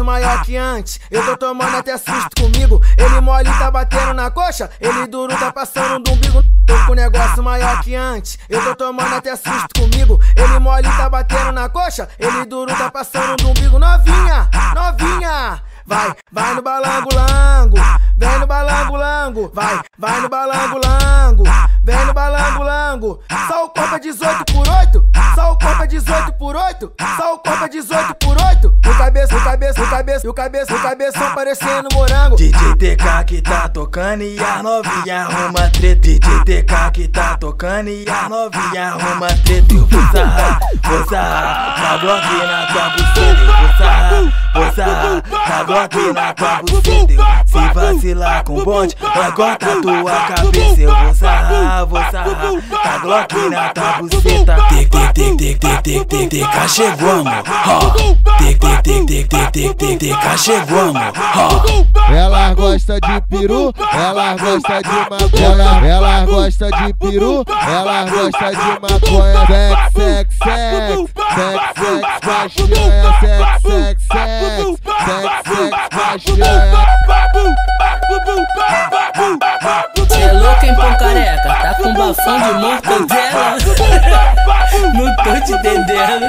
maior que antes. Eu tô tomando até susto comigo. Ele mole tá batendo na coxa, ele duro tá passando do umbigo. Tô com negócio maior que antes. Eu tô tomando até susto comigo. Ele mole tá batendo na coxa, ele duro tá passando do umbigo. Novinha, novinha, vai no balango-lango, vem no balango-lango, vai no balango-lango, vem no balango-lango. Só o corpo é 18 por 8, só o corpo é 18 por 8, só o corpo é 18 por 8. O cabeção parecendo morango. DJ TK que tá tocando e a novinha arruma treta. DJ TK que tá tocando e a novinha arruma treta. Eu vou sarrar na Glock na tua buceta. Vou sarrar na Glock na tua buceta. Se vacilar com bonde, vai cortar tua cabeça. Eu vou sarrar na Glock na tua buceta. TK chegou, amor. TK chegou, amor. Ela gosta de peru, ela gosta de maconha. Ela gosta de peru, ela gosta de maconha. Sex, com a piranha. Sex, com a piranha. Cê é louco, hein, pão careca? Tá com bafão de mortadela? Não tô te entendendo.